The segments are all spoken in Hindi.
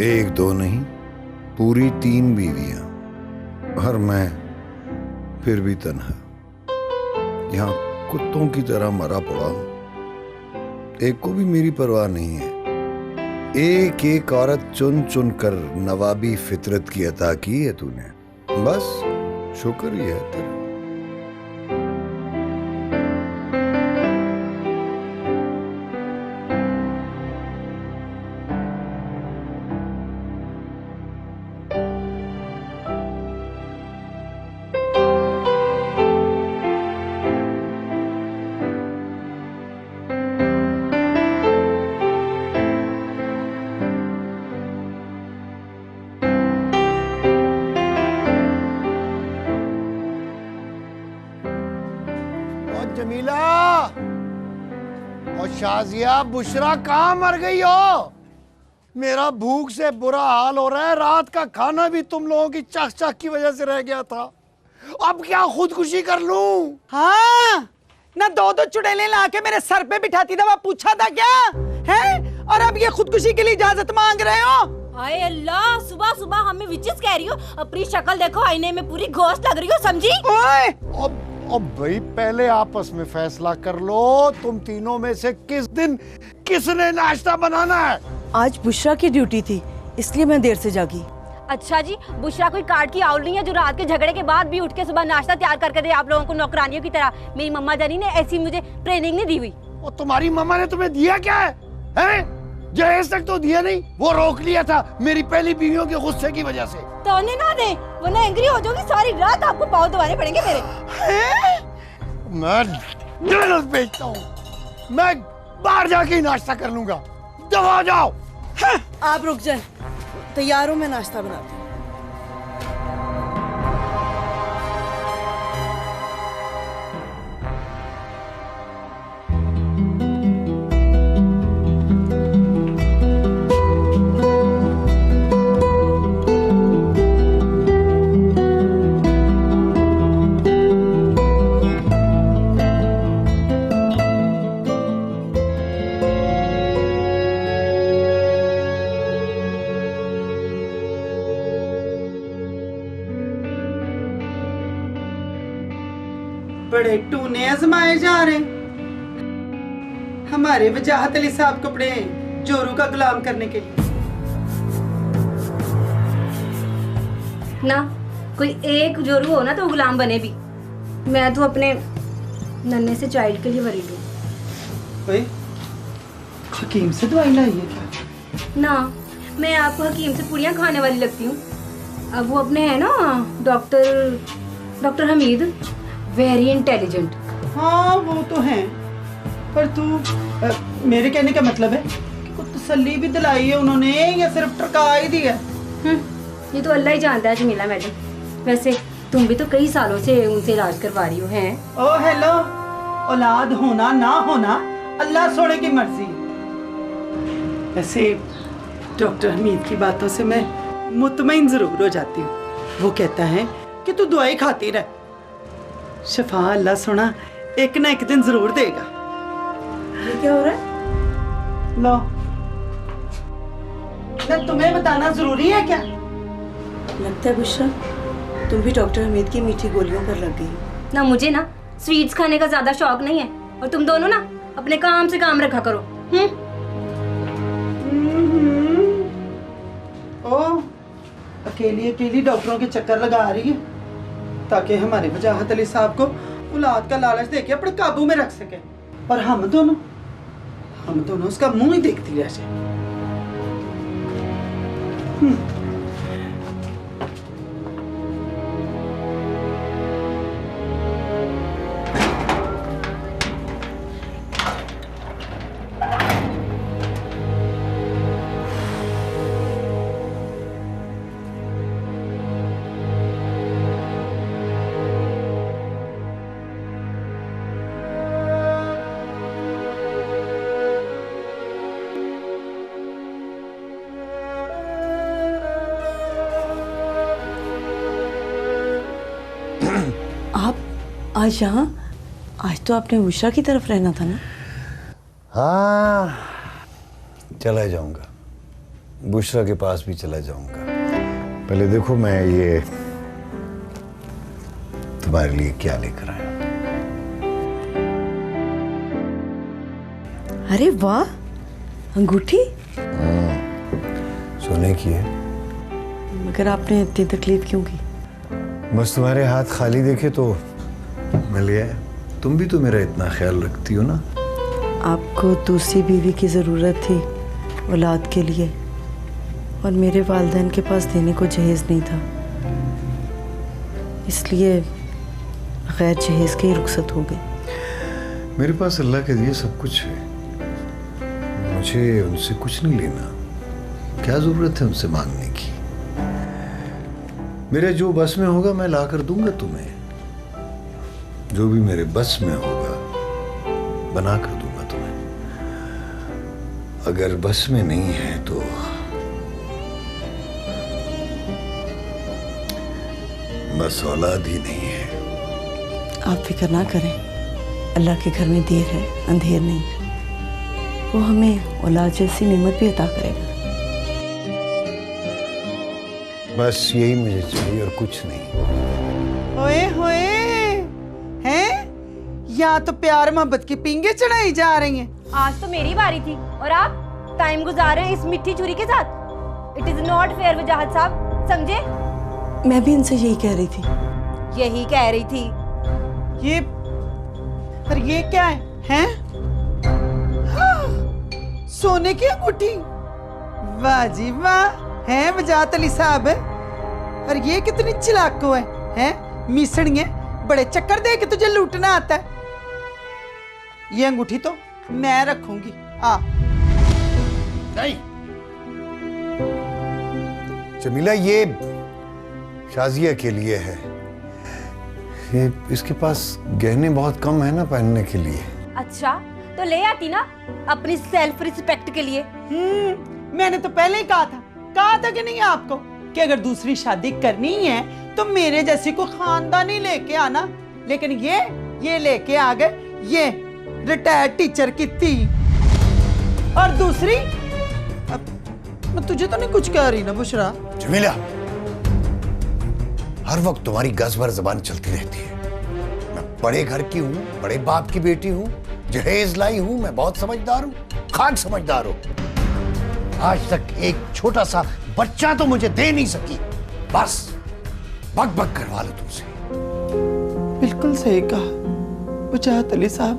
एक दो नहीं, पूरी 3 बीवियां, और मैं फिर भी तन्हा यहाँ कुत्तों की तरह मरा पड़ा हूं। एक को भी मेरी परवाह नहीं है। एक एक औरत चुन चुन कर नवाबी फितरत की अता की है तूने, बस शुक्र ही है तेरा। जमीला और शाजिया, बुशरा कहाँ मर गई हो? मेरा भूख से बुरा हाल हो रहा है। रात का खाना भी तुम लोगों की चख चख की वजह से रह गया था। अब क्या खुदकुशी कर लूं? हाँ, ना दो चुड़ैलें लाके मेरे सर पे बिठाती दवा पूछा था क्या है? और अब ये खुदकुशी के लिए इजाजत मांग रहे हो? हाय अल्लाह, सुबह सुबह हमें विचित्र कह रही हो। अपनी शक्ल देखो, आईने में पूरी घोस्ट लग रही हो, समझी? ओए अब भाई पहले आपस में फैसला कर लो, तुम तीनों में से किस दिन किसने नाश्ता बनाना है? आज बुशरा की ड्यूटी थी, इसलिए मैं देर से जागी। अच्छा जी, बुशरा कोई कार्ड की आउल नहीं है जो रात के झगड़े के बाद भी उठ के सुबह नाश्ता तैयार करके दे आप लोगों को नौकरानियों की तरह। मेरी मम्मा जानी ने ऐसी मुझे ट्रेनिंग नहीं दी हुई। वो तुम्हारी मम्मा ने तुम्हें दिया क्या है? जहेज तक तो दिया नहीं, वो रोक लिया था मेरी पहली बीवियों के गुस्से की वजह से। तो ना दे, वरना एंग्री हो जाओगी। सारी रात आपको पाँव दबाने पड़ेंगे मेरे। मैं डॉलर बेचता हूँ, मैं बाहर जाके नाश्ता कर लूंगा। दबा जाओ। आप रुक जाए, तैयार हो, मैं नाश्ता बनाती हूँ। बड़े टूने आजमाए जा रहे हमारे वजाहत अली साहब कपड़े जोरू का गुलाम करने के लिए। ना कोई एक जोरू हो ना तो गुलाम बने भी। मैं तो अपने नन्हे से चाइल्ड के लिए वरीड हूँ। हकीम से दवाई लाई है क्या? ना, मैं आपको हकीम से पुड़ियाँ खाने वाली लगती हूँ। अब वो अपने है ना डॉक्टर हमीद, वेरी इंटेलिजेंट। हाँ वो तो है, पर तू मेरे कहने का मतलब है कि कुछ तसल्ली भी दिलाई है उन्होंने या सिर्फ टरका ही दी है? ये तो अल्लाह ही जानता है जमीला मैडम। वैसे तुम भी तो कई सालों से उनसे इलाज करवा रही हो। हैं? ओ हेलो, औलाद होना ना होना अल्लाह सोने की मर्जी। वैसे डॉक्टर हमीद की बातों से मैं मुतमईन जरूर हो जाती हूँ। वो कहता है कि तू दवाई खाती रह, शफा अल्लाह सोना एक ना एक दिन जरूर देगा। ये क्या हो रहा है? लो, तुम्हें बताना जरूरी है क्या? लगता है बुशरा तुम भी डॉक्टर हमीद की मीठी गोलियों पर लग गई। ना मुझे ना स्वीट्स खाने का ज्यादा शौक नहीं है, और तुम दोनों ना अपने काम से काम रखा करो। ओ, अकेली अकेली डॉक्टरों के चक्कर लगा रही है ताकि हमारे वजाहत अली साहब को औलाद का लालच देके अपने काबू में रख सके, और हम दोनों उसका मुंह ही देखती रह जाए। आप आज यहाँ, आज तो आपने उषा की तरफ रहना था ना। हाँ, चला जाऊंगा, बुशरा के पास भी चला जाऊंगा। पहले देखो मैं ये तुम्हारे लिए क्या लेकर आया। अरे वाह, अंगूठी। सोने की है। मगर आपने इतनी तकलीफ क्यों की? बस तुम्हारे हाथ खाली देखे तो मिल गया। तुम भी तो मेरा इतना ख्याल रखती हो ना। आपको दूसरी बीवी की ज़रूरत थी औलाद के लिए, और मेरे वालिदैन के पास देने को जहेज़ नहीं था, इसलिए गैर जहेज़ के ही रुखसत हो गई। मेरे पास अल्लाह के दिए सब कुछ है, मुझे उनसे कुछ नहीं लेना। क्या जरूरत है उनसे मांगने की? मेरे जो बस में होगा मैं ला कर दूंगा तुम्हें। जो भी मेरे बस में होगा बना कर दूंगा तुम्हें। अगर बस में नहीं है तो बस औलाद ही नहीं है। आप फिक्र ना करें, अल्लाह के घर में देर है अंधेर नहीं। वो हमें औलाद जैसी नेमत भी अता करेगा। बस यही मुझे चाहिए और कुछ नहीं। ओए होए, हैं? यहाँ तो प्यार मोहब्बत की पींगे चढ़ाई जा रही हैं। आज तो मेरी बारी थी और आप टाइम गुजार रहे हैं इस मिट्टी छुरी के साथ। इट इज नॉट फेयर वजाहत साहब, समझे? मैं भी इनसे यही कह रही थी। यही कह रही थी। ये, पर ये क्या है? हैं? हाँ, सोने की अंगूठी। वाह जी वाह, हैं वजाहत अली साहब। और ये कितनी चिलाको है, हैं? मिसड़िए, बड़े चक्कर दे के तुझे लूटना आता है। ये अंगूठी तो मैं रखूंगी। आ नहीं, जमीला ये शाजिया के लिए है। ये इसके पास गहने बहुत कम है ना पहनने के लिए। अच्छा तो ले आती ना अपनी सेल्फ रिस्पेक्ट के लिए। मैंने तो पहले ही कहा था कि नहीं आपको, कि अगर दूसरी शादी करनी है तो मेरे जैसी को खानदानी लेके आना। लेकिन ये लेके आ गए, ये रिटायर्ड टीचर की थी। और दूसरी, अब मैं तुझे तो नहीं कुछ कह रही ना बुशरा। जमीला, हर वक्त तुम्हारी गज भर जबान चलती रहती है। मैं बड़े घर की हूँ, बड़े बाप की बेटी हूँ, जहेज लाई हूँ, मैं बहुत समझदार हूँ, खान समझदार हूँ। आज तक एक छोटा सा बच्चा तो मुझे दे नहीं सकी। बस बक बक करवा लो तुमसे। बिल्कुल सही कहा वजाहत अली साहब।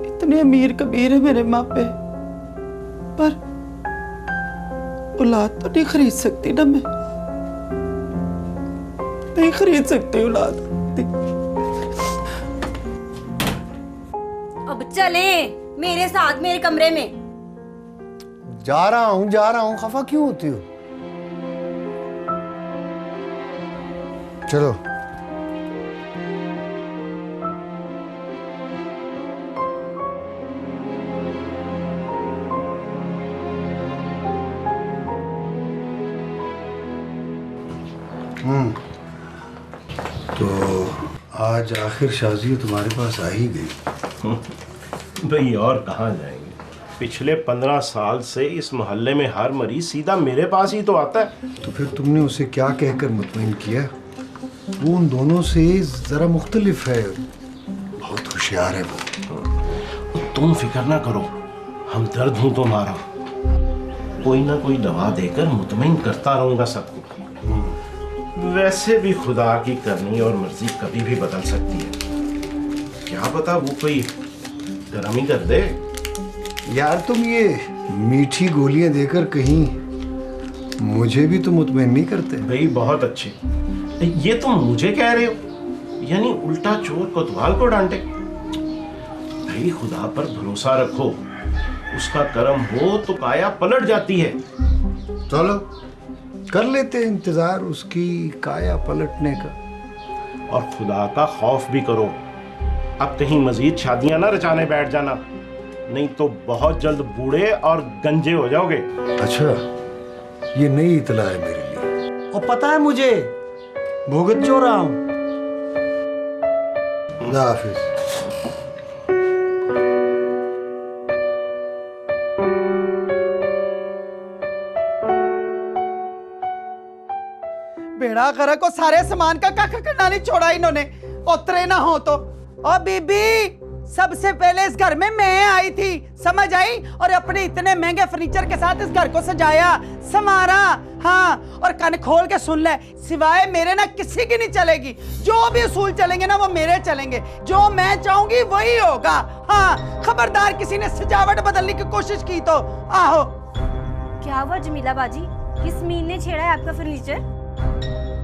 इतने अमीर कबीर है मेरे मापे, पर औलाद तो नहीं खरीद सकती ना। मैं नहीं खरीद सकती औलाद। अब चले मेरे साथ मेरे कमरे में। जा रहा हूँ, खफा क्यों होती हो? चलो। तो आज आखिर शाजिया तुम्हारे पास आ ही गई। भाई और कहाँ जाएंगे? पिछले 15 साल से इस मोहल्ले में हर मरीज सीधा मेरे पास ही तो आता है। तो फिर तुमने उसे क्या कहकर मुतमईन किया? वो उन दोनों से जरा मुख्तलिफ है, बहुत होशियार है वो। तुम फिक्र ना करो, हम दर्द हूं तुम्हारा। कोई ना कोई दवा देकर मुतमईन करता रहूंगा सबको। वैसे भी खुदा की करनी और मर्जी कभी भी बदल सकती है। क्या पता वो कोई करम ही कर दे। यार तुम ये मीठी गोलियां देकर कहीं मुझे भी तो मुतमईन नहीं करते। भाई बहुत अच्छे। ये तुम मुझे कह रहे हो, यानी उल्टा चोर कोतवाल को डांटे। भाई खुदा पर भरोसा रखो, उसका कर्म हो तो काया पलट जाती है। चलो कर लेते इंतजार उसकी काया पलटने का। और खुदा का खौफ भी करो, अब कहीं मजीद शादियां ना रचाने बैठ जाना, नहीं तो बहुत जल्द बूढ़े और गंजे हो जाओगे। अच्छा, ये नई इतला है मेरे लिए। और पता है मुझे, भुगत जो रहा हूं। खुदा हाफिज। बेड़ा गर्क को सारे सामान का कख करना नहीं छोड़ा इन्होंने, उतरे ना हो तो। और बीबी, सबसे पहले इस घर में मैं आई थी, समझ आई? और अपने इतने महंगे फर्नीचर के साथ इस घर को सजाया, संवारा। हाँ, और कान खोल के सुन ले, सिवाय मेरे ना किसी की नहीं चलेगी। जो भी उसूल चलेंगे ना वो मेरे चलेंगे, जो मैं चाहूंगी वही होगा। हाँ, खबरदार किसी ने सजावट बदलने की कोशिश की तो आहो। क्या हुआ जमीला बाजी, किस मीन ने छेड़ा है आपका फर्नीचर?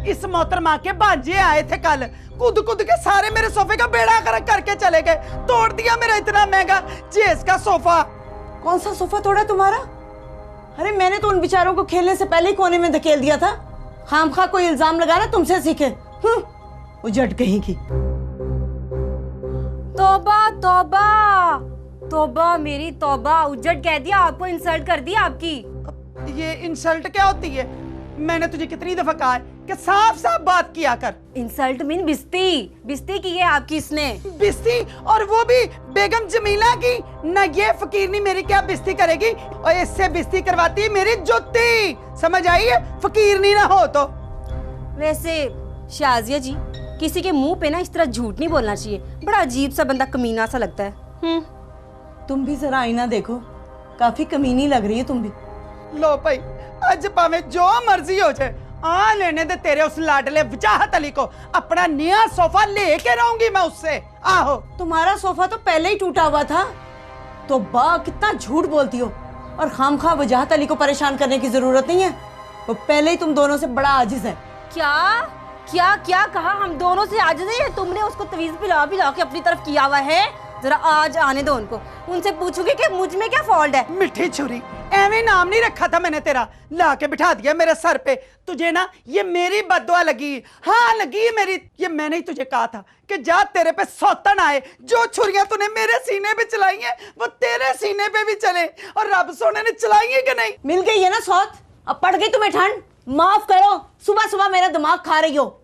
इस मोहतरमा के भांजे आए थे कल, कूद कूद के सारे मेरे सोफे का बेड़ा गर्क करके चले गए, तोड़ दिया मेरा इतना महंगा जेस का सोफा। कौन सा सोफा तोड़ा तुम्हारा? अरे मैंने तो उन बेचारों को खेलने से पहले ही कोने में धकेल दिया था। खामखा कोई इल्जाम लगाना तुमसे सीखे। उजट कहीं की। तौबा तौबा तौबा, मेरी तौबा, उजट कह दिया आपको, इंसल्ट कर दी आपकी। ये इंसल्ट क्या होती है? मैंने तुझे कितनी दफा कहा है कि साफ साफ बात किया कर। इंसल्ट मीन बिस्ती की है आपकी इसने। बिस्ती? और वो भी बेगम जमीला की? न ये फकीरनी मेरी क्या बिस्ती करेगी, और इससे बिस्ती करवाती मेरी जुत्ती, समझ आई है? फकीरनी ना हो तो। वैसे शाजिया जी, किसी के मुंह पे ना इस तरह झूठ नहीं बोलना चाहिए, बड़ा अजीब सा बंदा, कमीना सा लगता है। तुम भी जरा आईना देखो, काफी कमीनी लग रही है तुम भी। लो भाई, आज भावे जो मर्जी हो जाए, आ लेने दे तेरे उस लाडले वजाहत अली को। अपना नया सोफा लेके रहूंगी मैं उससे। आहो, तुम्हारा सोफा तो पहले ही टूटा हुआ था। तो बा कितना झूठ बोलती हो, और खामखा वजाहत अली को परेशान करने की जरूरत नहीं है, वो पहले ही तुम दोनों से बड़ा आजिज है। क्या क्या क्या कहा? हम दोनों से आजिज है? तुमने उसको तवीज पिला के अपनी तरफ किया हुआ है। जरा आज आने दो उनको, उनसे पूछोगे कि मुझ में क्या फॉल्ट है। मिठी छुरी, एवं नाम नहीं रखा था मैंने तेरा, ला के बिठा दिया मेरे सर पे। तुझे ना ये मेरी बद्दुआ लगी। हाँ लगी मेरी, ये मैंने ही तुझे कहा था कि जा तेरे पे सौतन आए। जो छुरियां तूने मेरे सीने पे चलाई हैं वो तेरे सीने पे भी चले, और रब सोने ने चलाई है कि नहीं? मिल गई है ना सौत, अब पड़ गई तुम्हें ठंड। माफ करो, सुबह सुबह मेरा दिमाग खा रही हो।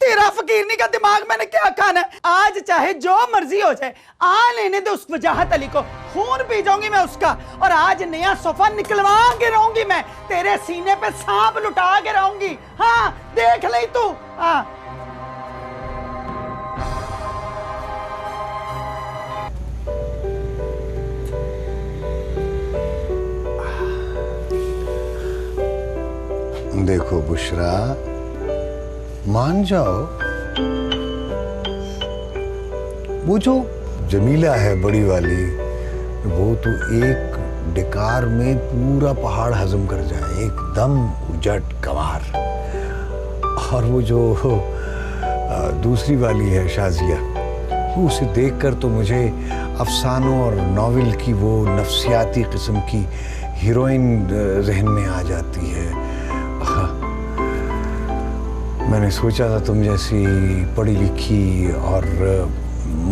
तेरा फकीरनी का दिमाग मैंने क्या खाना है? आज चाहे जो मर्जी हो जाए, आ लेने दे उस वजाहत अली को, खून पी जाऊंगी मैं उसका। और आज नया सोफा निकलवा के रहूंगी मैं, तेरे सीने पे सांप लुटा के रहूंगी। हाँ देख ले तू। हाँ देखो बुशरा, मान जाओ, वो जो जमीला है बड़ी वाली, वो तो एक डिकार में पूरा पहाड़ हजम कर जाए, एकदम उजट गंवार। और वो जो दूसरी वाली है शाजिया, वो उसे देखकर तो मुझे अफसानों और नॉवेल की वो नफ्सियाती किस्म की हीरोइन जहन में आ जाती है। मैंने सोचा था तुम जैसी पढ़ी लिखी और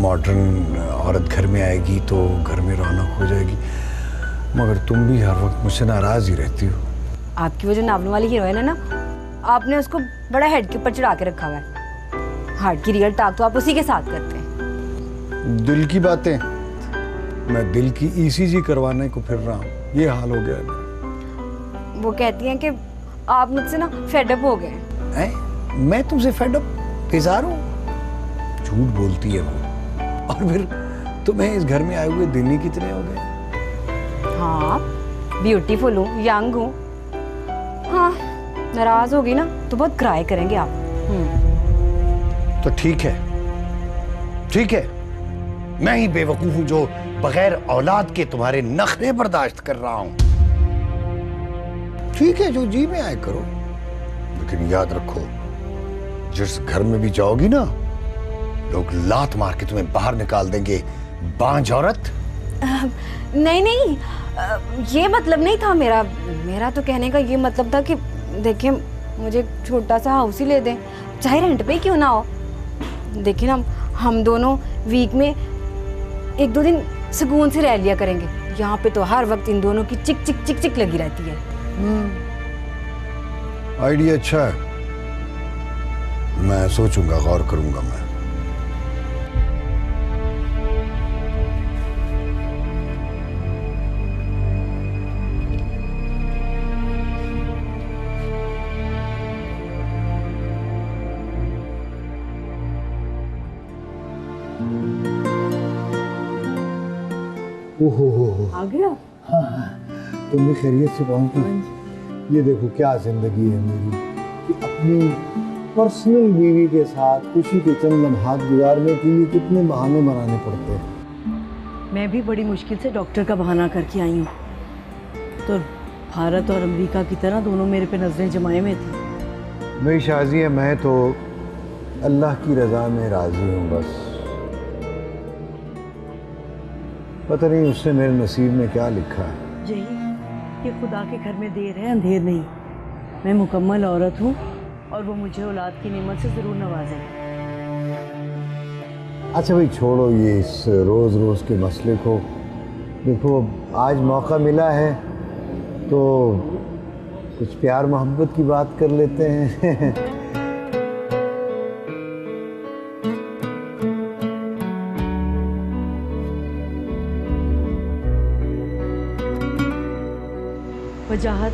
मॉडर्न औरत घर में आएगी तो घर में रौनक हो जाएगी, मगर तुम भी हर वक्त मुझसे नाराज ही रहती हो। आपकी वो जो नावल वाली हीरोइन है ना, आपने उसको बड़ा हेड के ऊपर चढ़ा के रखा हुआ है। हार्ट की रियल टॉक तो आप उसी के साथ करते हैं। दिल की बातें, मैं दिल की ईसीजी करवाने को फिर रहा हूँ, ये हाल हो गया है मेरा। वो कहती हैं कि आप मुझसे ना फेडअप हो गए हैं? मैं तुमसे फेडअप बेजार हूँ? झूठ बोलती है वो। और फिर तुम्हें इस घर में आए हुए दिन ही कितने हो गए? हाँ, ब्यूटीफुल हूँ, यंग हूँ। हाँ, नाराज होगी ना तो बहुत क्राई करेंगे आप। तो ठीक है, ठीक है, मैं ही बेवकूफ हूं जो बगैर औलाद के तुम्हारे नखरे बर्दाश्त कर रहा हूं। ठीक है, जो जी में आए करो, लेकिन याद रखो जिस घर में भी जाओगी ना, लोग लात मार के तुम्हें बाहर निकाल देंगे, बांझ औरत। नहीं नहीं, ये मतलब नहीं था मेरा। मेरा तो कहने का ये मतलब था कि देखिए, मुझे एक छोटा सा हाउस ही ले दें, चाहे रेंट पे ही क्यों ना हो। देखिए ना, हम दोनों वीक में 1-2 दिन सुकून से रह लिया करेंगे। यहाँ पे तो हर वक्त इन दोनों की चिक चिक चिक चिक लगी रहती है। आइडिया अच्छा है, मैं सोचूंगा, गौर करूंगा मैं। ओहो आ गया। हाँ, तुम भी खैरियत से पहुंच गई। ये देखो क्या जिंदगी है मेरी, कि अपनी पर्सनल बीवी के साथ खुशी के चंद लम्हात गुजारने के लिए कितने बहाने बनाने पड़ते हैं। मैं भी बड़ी मुश्किल से डॉक्टर का बहाना करके आई हूँ, तो भारत और अमेरिका की तरह दोनों मेरे पे नजरें जमाए में थी। मेरी शाज़ी है, मैं तो अल्लाह की रज़ा में राज़ी हूँ बस। पता नहीं उसने मेरे नसीब में क्या लिखा है। यही कि खुदा के घर में देर है अंधेर नहीं। मैं मुकम्मल औरत हूँ और वो मुझे औलाद की नेमत से ज़रूर नवाजेगा। अच्छा भाई, छोड़ो ये इस रोज़ रोज़ के मसले को। देखो आज मौका मिला है तो कुछ प्यार मोहब्बत की बात कर लेते हैं। वजाहत,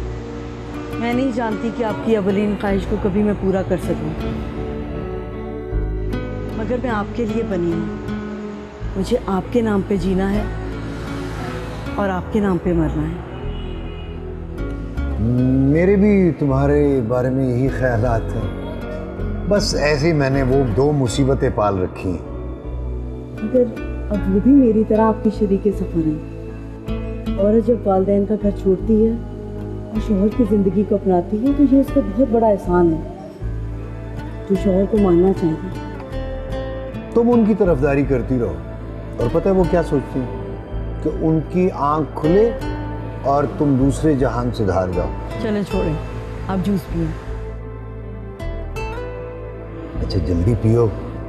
मैं नहीं जानती कि आपकी अवलीन ख्वाहिश को कभी मैं पूरा कर सकूं, मगर मैं आपके लिए बनी हूँ। मुझे आपके नाम पे जीना है और आपके नाम पे मरना है। मेरे भी तुम्हारे बारे में यही ख्यालात हैं। बस ऐसे ही मैंने वो 2 मुसीबतें पाल रखी हैं। मगर अब वो भी मेरी तरह आपकी शरीके सफ़र है। औरत जब वालिदैन का घर छोड़ती है और शौहर की ज़िंदगी को अपनाती है तो ये उसका बहुत बड़ा एहसान है जो शौहर को मानना चाहिए। तुम उनकी तरफदारी करती रहो और पता है वो क्या सोचती हैं कि उनकी आंख खुले और तुम दूसरे जहान से धार जाओ। चलें छोड़ें, आप जूस पिए। अच्छा जल्दी पियो,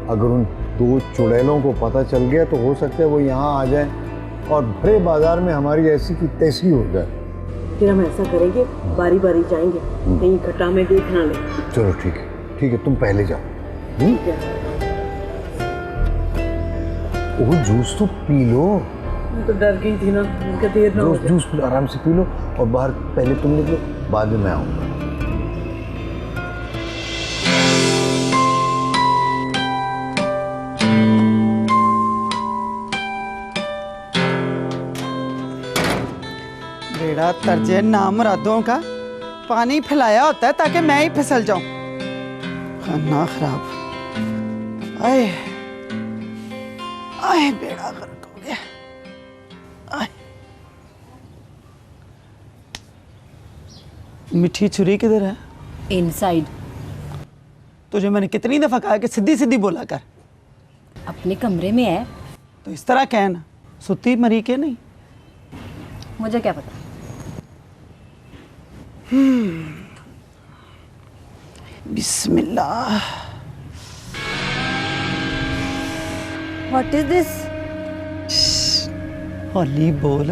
अगर उन 2 चुड़ैलों को पता चल गया तो हो सकता है वो यहाँ आ जाए और भरे बाजार में हमारी ऐसी की तैसी हो जाए। फिर हम ऐसा करेंगे, बारी बारी जाएंगे, कहीं इकट्ठा में देख ना ले। चलो ठीक है, तुम पहले जाओ। ठीक है। ओह जूस तो पी लो। मैं तो डर गई थी ना, उनका देर ना हो जाए। जूस आराम से पी लो और बाहर पहले तुम निकलो, बाद में मैं आऊँगा। बेड़ा तर्जे नामुरादों का पानी फैलाया होता है ताकि मैं ही फिसल जाऊं। खाना खराब। आए आए, बेड़ा गर्क हो गया। आए, मिठी छुरी किधर है? इनसाइड। तुझे मैंने कितनी दफा कहा कि सीधी सीधी बोला कर। अपने कमरे में है। तो इस तरह कहना, सुती मरी के नहीं। मुझे क्या पता। बिस्मिल्लाह। What is this? हौली बोल।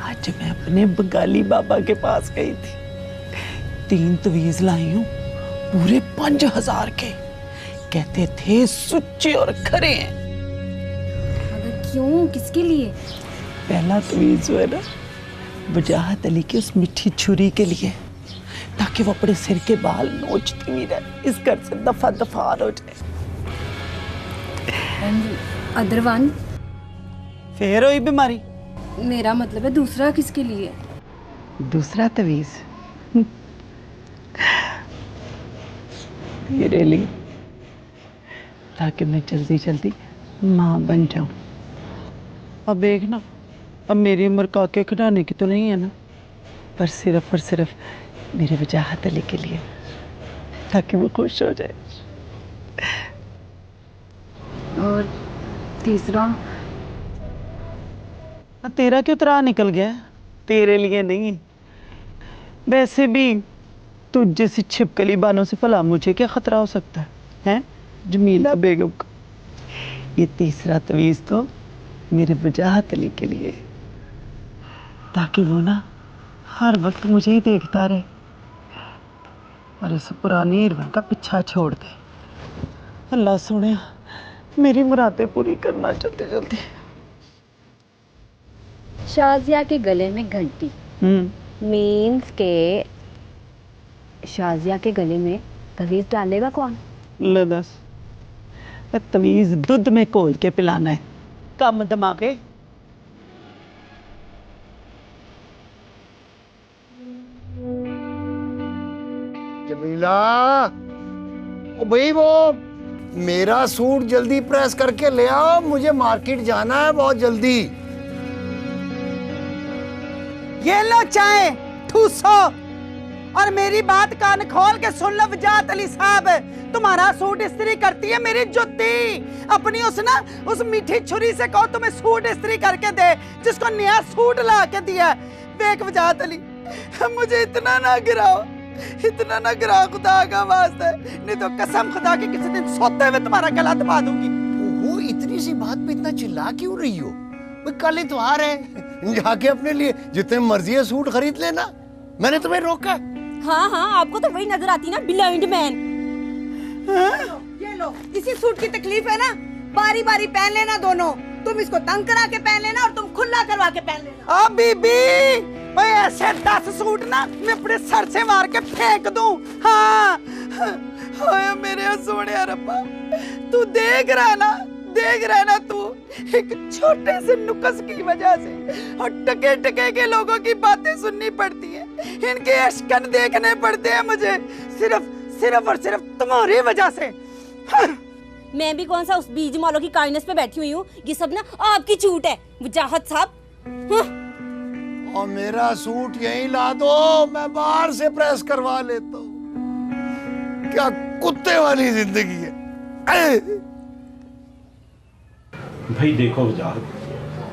आज मैं अपने बंगाली बाबा के पास गई थी, 3 तवीज लाई हूं, पूरे 5000 के। कहते थे सुच्चे और खरे हैं। मगर क्यों, किसके लिए? पहला तवीज जो है ना, वजाहत अली की उस मिठी छुरी के लिए, ताकि वो अपने सिर के बाल नोचती भी रहे, इस घर से दफा दफार हो जाए। Other one? फिर हुई बीमारी। मेरा मतलब है दूसरा किसके लिए? दूसरा तवीज मेरे लिए, ताकि मैं जल्दी जल्दी माँ बन जाऊं। अब देखना, अब मेरी उम्र काके खिलाने की तो नहीं है ना। पर सिर्फ और सिर्फ मेरे वजाहत अली के लिए, ताकि वो खुश हो जाए। और तीसरा? तेरा क्यों तरा निकल गया? तेरे लिए नहीं, वैसे भी तुझ जैसी छिपकली बानों से भला मुझे क्या खतरा हो सकता है जमीला बेगम को। ये तीसरा तवीज़ तो मेरे वजाहत अली के लिए, ताकि वो ना हर वक्त मुझे ही देखता रहे और इस पुरानी हिरवन का पीछा छोड़ दे। अल्लाह सुने मेरी मुरादें पूरी करना जल्दी जल्दी। शाजिया के गले में घंटी मीन्स के शाजिया के गले में तवीज़ डालेगा कौन? ले दस, तवीज़ दूध में घोल के पिलाना है। कम दिमागे। जमीला, ओ भाई वो मेरा सूट जल्दी प्रेस करके ले आओ, मुझे मार्केट जाना है बहुत जल्दी। ये लो चाय ठूसो, और मेरी बात कान खोल के सुन लो वजाहत अली साहब, तुम्हारा सूट इस्त्री करती है मेरी जुत्ती। अपनी उस मीठी छुरी से कहो तुम्हें सूट इस्त्री करके दे, जिसको नया सूट ला के दिया। देख वजाहत अली, मुझे इतना ना गिराओ, इतना ना गिराओ खुदा का वास्ते, नहीं तो कसम खुदा की किसी दिन सोते हुए तुम्हारा गला दबा दूंगी। वो इतनी सी बात पे इतना चिल्ला क्यों रही हो? कल इतवार है, जाके अपने लिए जितने मर्जी है सूट खरीद लेना, मैंने तुम्हें रोका? हाँ हाँ, आपको तो वही नजर आती ना, ब्लाइंड मैन। ये लो, इसी सूट की तकलीफ है ना, बारी बारी पहन लेना दोनों। तुम इसको तंग करा के पहन लेना और तुम खुला करवा के पहन लेना। बीबी, मैं ऐसे 10 सूट ना मैं अपने सर से मार के फेंक दूं। हाँ, हाय मेरे सोने रब्बा, तू देख रहा ना तू, एक छोटे से नुक्स की वजह से और टके टके के लोगों की बातें सुननी पड़ती है, इनके अशकन देखने पड़ते हैं मुझे, सिर्फ और सिर्फ तुम्हारी वजह से। मैं भी कौन सा उस बीज मालो की काइंडनेस पे बैठी हुई हूँ, ये सब ना आपकी छूट है वजाहत साहब। और मेरा सूट यहीं ला दो, मैं बाहर से प्रेस करवा लेता हूँ। क्या कुत्ते वाली जिंदगी है। भाई देखो वजाहत,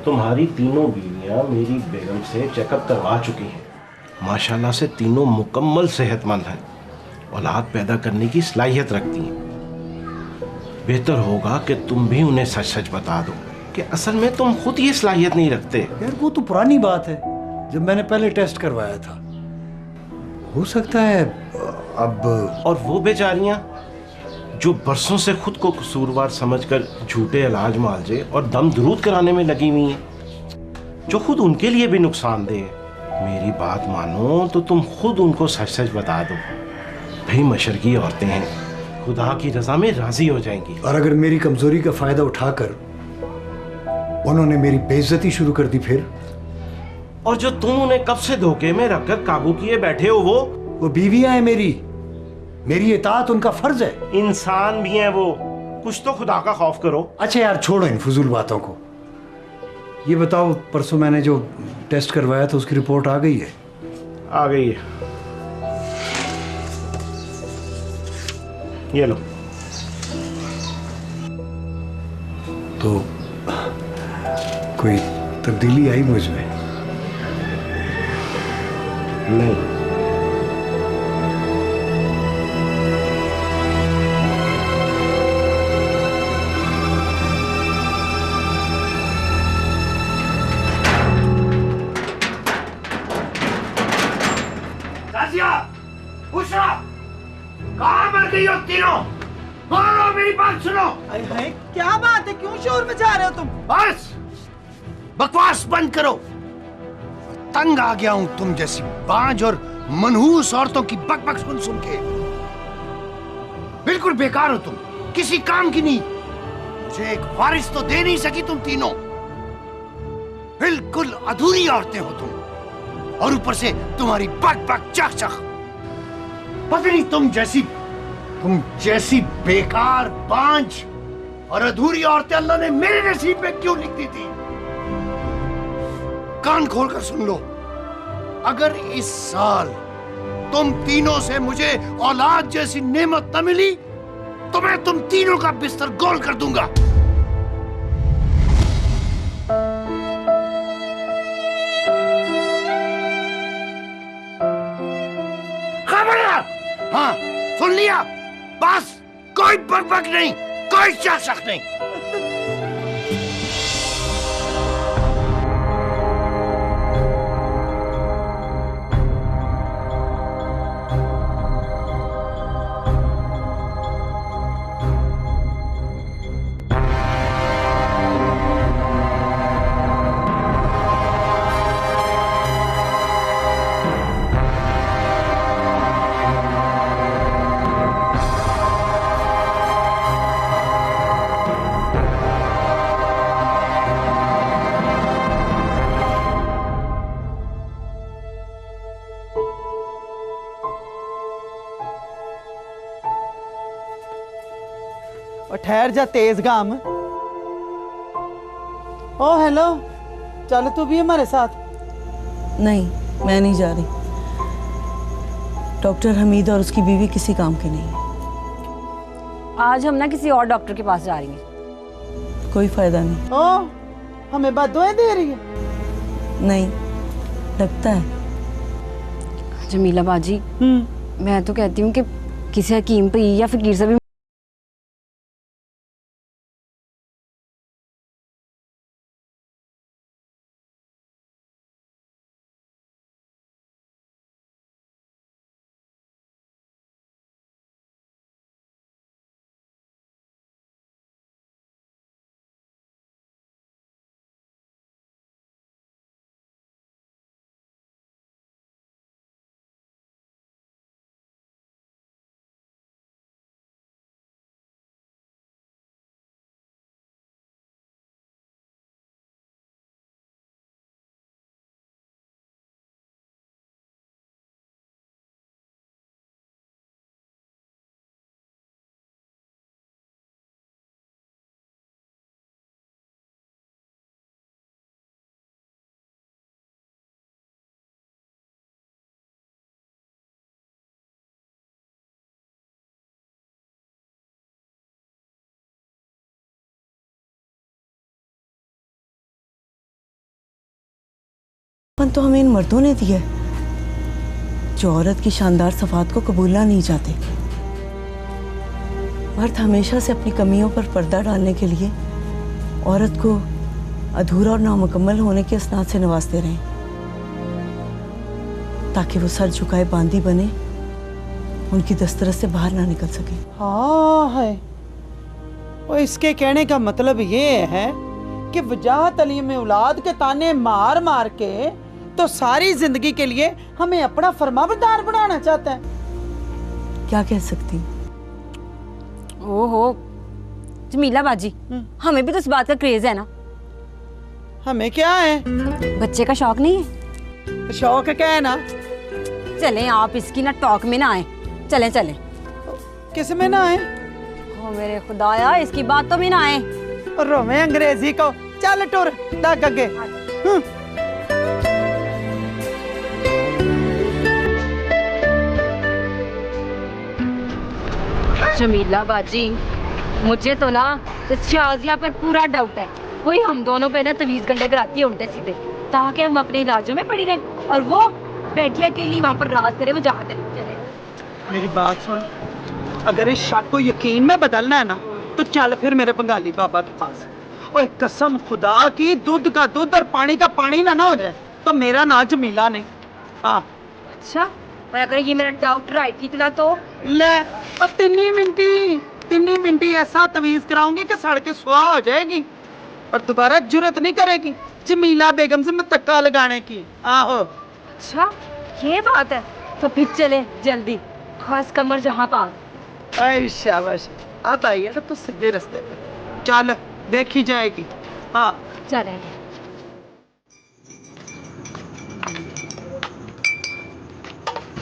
तुम्हारी तीनों बीवियां मेरी बेगम से चेकअप करवा चुकी हैं। माशाल्लाह से तीनों मुकम्मल सेहतमंद हैं, औलाद पैदा करने की सलाहियत रखती हैं। बेहतर होगा कि तुम भी उन्हें सच सच बता दो कि असल में तुम खुद ये सलाहियत नहीं रखते। यार वो तो पुरानी बात है, जब मैंने पहले टेस्ट करवाया था। हो सकता है अब। और वो बेचारियां जो बरसों से खुद को कसूरवार समझकर झूठे इलाज मुआवजे और दम दुरूद कराने में लगी हुई हैं, जो खुद उनके लिए भी नुकसानदेह है। मेरी बात मानो तो तुम खुद उनको सच सच बता दो। भाई मशरकी औरतें हैं, खुदा की रजा में राजी हो जाएंगी। और अगर मेरी कमजोरी का फायदा उठाकर उन्होंने मेरी बेइज्जती शुरू कर दी फिर? और जो तुम उन्हें कब से धोखे में रखकर काबू किए बैठे हो, वो बीवियां हैं मेरी इताअत उनका फर्ज है। इंसान भी हैं वो, कुछ तो खुदा का खौफ करो। अच्छा यार छोड़ो इन फजूल बातों को। ये बताओ, परसों मैंने जो टेस्ट करवाया था उसकी रिपोर्ट आ गई है? आ गई है, ये लो। तो कोई तब्दीली आई मुझ में? नहीं। कहाँ मर गई हो तीनों? मारो, मेरी बात सुनो। अरे क्या बात है, क्यों शोर मचा रहे हो तुम? बस बकवास बंद करो। तंग आ गया हूं तुम जैसी बांझ और मनहूस औरतों की बकबक सुन के। बिल्कुल बेकार हो तुम, किसी काम की नहीं। मुझे एक वारिस तो दे नहीं सकी तुम तीनों। बिल्कुल अधूरी औरतें हो तुम, और ऊपर से तुम्हारी बक चख। पता नहीं तुम जैसी बेकार, बांझ और अधूरी औरतें अल्लाह ने मेरे नसीब में क्यों लिख दी थी। कान खोलकर सुन लो, अगर इस साल तुम तीनों से मुझे औलाद जैसी नेमत न मिली तो मैं तुम तीनों का बिस्तर गोल कर दूंगा। खबरदार! हाँ, सुन लिया? बस कोई बकबक नहीं, कोई चक नहीं। और ठहर जा तेज गाम। ओ हेलो, चल तू भी हमारे साथ। नहीं, मैं नहीं जा रही। डॉक्टर हमीद और उसकी बीवी किसी काम के नहीं है। आज हम ना किसी और डॉक्टर के पास जा रही हैं। कोई फायदा नहीं। ओ, हमें बददुआएं दे रही है? नहीं, लगता है। जमीला बाजी, मैं तो कहती हूँ कि किसी हकीम पे या फकीर से भी अपन तो हमें इन मर्दों ने दिया है जो औरत की शानदार सफात को कबूलना नहीं चाहते। मर्द हमेशा से अपनी कमियों पर पर्दा डालने के लिए औरत को अधूरा और नामुकम्मल होने के असनाद से नवाजते रहे ताकि वो सर झुकाए बांदी बने, उनकी दस्तरस से बाहर ना निकल सके। हाँ है। और इसके कहने का मतलब ये है कि वजाहत अली में औलाद के ताने मार मार के तो सारी जिंदगी के लिए हमें अपना फरमाबरदार बनाना चाहता है। क्या कह सकती? ओहो जमीला बाजी, हमें भी तो इस बात का क्रेज है ना। हमें क्या है? बच्चे का शौक नहीं है? शौक क्या है ना? चलें आप इसकी ना टॉक में ना आए। चलें चलें। किस में ना आए? ओ मेरे खुदाया, इसकी बातों में ना आए। रोवे अंग्रेजी को। चल टुर लग आगे। जमीला बाजी, मुझे तो ना इस शाजिया पर पूरा डाउट है। वही हम दोनों पे ना तवीज गंडे कराती है उल्टे सीधे ताकि हम अपने इलाजों में पड़ी रहें और वो बैठी अकेली वहां पर राज करे, वो जहाँ चले। मेरी बात सुन, अगर इस शक को यकीन में बदलना है ना तो चल फिर मेरे बंगाली बाबा के पास। ओए कसम खुदा की, दूध का दूध और पानी का पानी ना हो जाए तो मेरा ना जमीला नहीं। हाँ अच्छा, और अगर ये मेरा डाउट राइट निकला तो ले, और तिन्नी मिनटी ऐसा तवीज कराऊंगी कि सड़ के सुहा हो जाएगी और दोबारा जुर्रत नहीं करेगी जमीला बेगम से मैं तक्का लगाने की। आहो। अच्छा ये बात है, तो फिर चले जल्दी, खास कमर जहाँ पास। ऐ शाबाश, अब आई है तो सीधे रास्ते पे चल, देखी जाएगी। हाँ चलेंगे।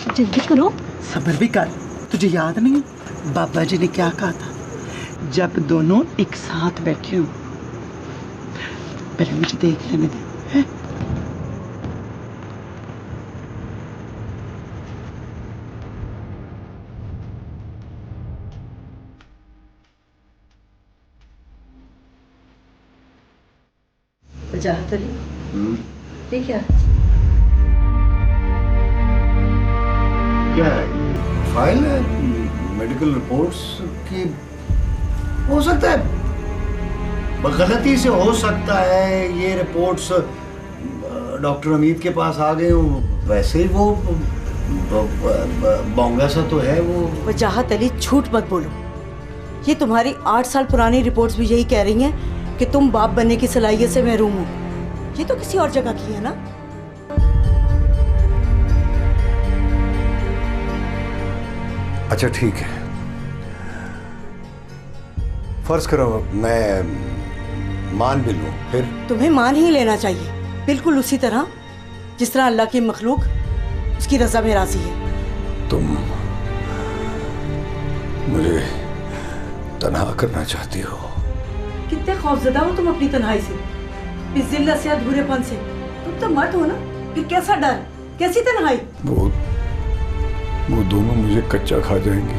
जल्दी करो, सब्र भी कर। तुझे याद नहीं बाबा जी ने क्या कहा था? जब दोनों एक साथ बैठे हो, पहले मुझे देख लेने दे। वजाहत अली, ये क्या क्या है? फाइल है मेडिकल रिपोर्ट्स की। हो सकता है गलती से, हो सकता है ये रिपोर्ट्स डॉक्टर अमीत के पास आ गए हों। वैसे ही वो बोंगा सा तो है वो। वजाहत अली, झूठ मत बोलो। ये तुम्हारी 8 साल पुरानी रिपोर्ट्स भी यही कह रही हैं कि तुम बाप बनने की सलाहियत से महरूम हो। ये तो किसी और जगह की है ना। अच्छा ठीक है, फर्ज करो मैं मान भी लूं, फिर तुम्हें मान ही लेना चाहिए, बिल्कुल उसी तरह जिस तरह अल्लाह की मखलूक उसकी रजा में राजी है। तुम मुझे तन्हा करना चाहती हो। कितने खौफजदा हो तुम अपनी तन्हाई से, इस जिल्लत से, अधूरेपन से। तुम तो मर्द हो ना, फिर कैसा डर, कैसी तन्हाई? वो दोनों मुझे कच्चा खा जाएंगे।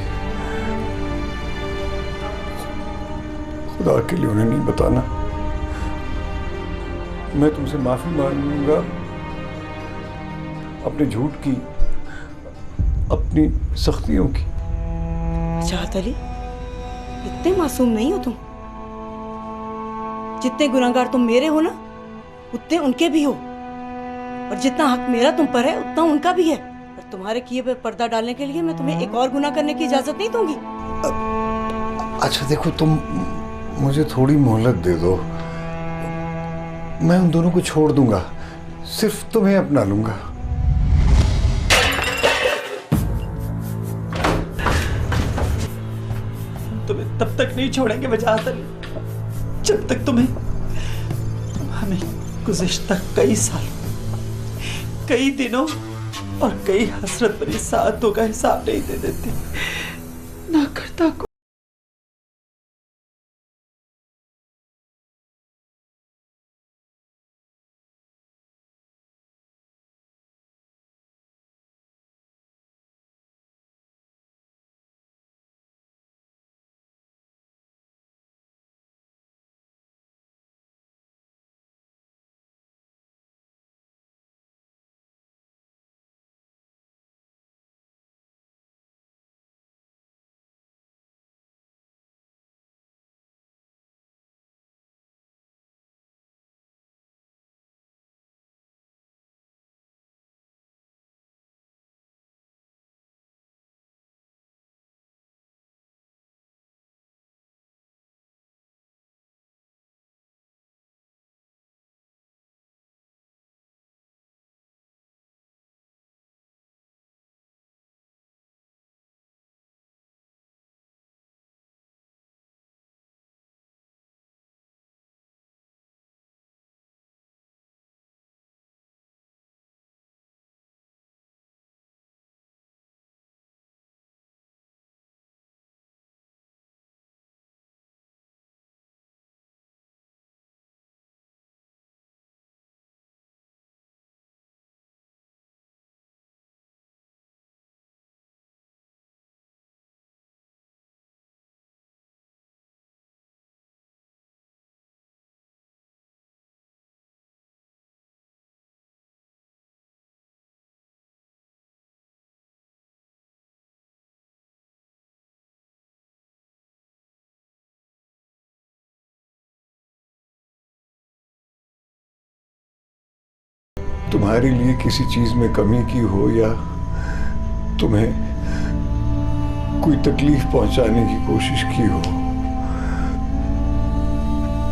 खुदा के लिए उन्हें नहीं बताना। मैं तुमसे माफी मांगूंगा अपने झूठ की, अपनी सख्तियों की। वजाहत अली, इतने मासूम नहीं हो तुम। जितने गुनाहगार तुम मेरे हो ना, उतने उनके भी हो। और जितना हक मेरा तुम पर है, उतना उनका भी है। और तुम्हारे किए पे पर्दा डालने के लिए मैं तुम्हें एक और गुनाह करने की इजाजत नहीं दूंगी। अच्छा देखो, तुम मुझे थोड़ी मोहलत दे दो, मैं उन दोनों को छोड़ दूंगा, सिर्फ तुम्हें अपना लूंगा। तुम्हें तब तक नहीं छोड़ेंगे वजाहत अली, जब तक तुम्हें हमें गुज़िश्ता कई सालों, कई दिनों और कई हसरत भरी सातों का हिसाब नहीं दे देते। ना करता को तुम्हारे लिए किसी चीज में कमी की हो या तुम्हें कोई तकलीफ पहुंचाने की कोशिश की हो,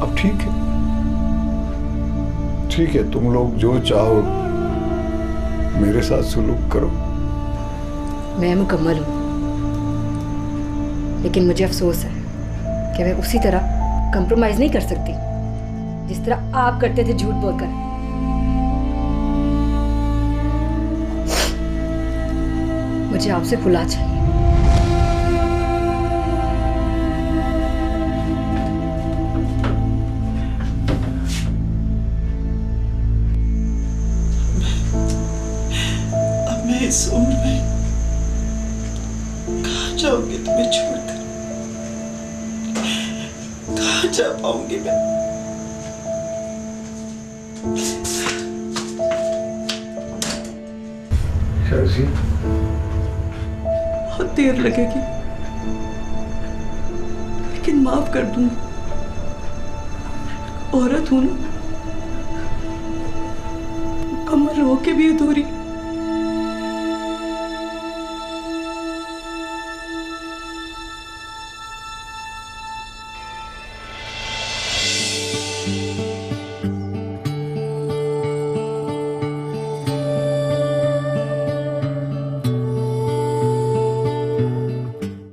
अब ठीक है, तुम लोग जो चाहो मेरे साथ सुलूक करो। मैं मुकम्मल हूँ, लेकिन मुझे अफसोस है कि मैं उसी तरह कंप्रोमाइज नहीं कर सकती जिस तरह आप करते थे झूठ बोलकर। मुझे आपसे खुला चाहिए। अब मैं इस उम्र में कहाँ जाऊंगी तुम्हें छोड़कर? कहाँ जा पाऊंगी मैं? शर्जी, बहुत देर लगेगी, लेकिन माफ कर दूंगी। औरत हूं ना, मुकम्मल होके भी अधूरी।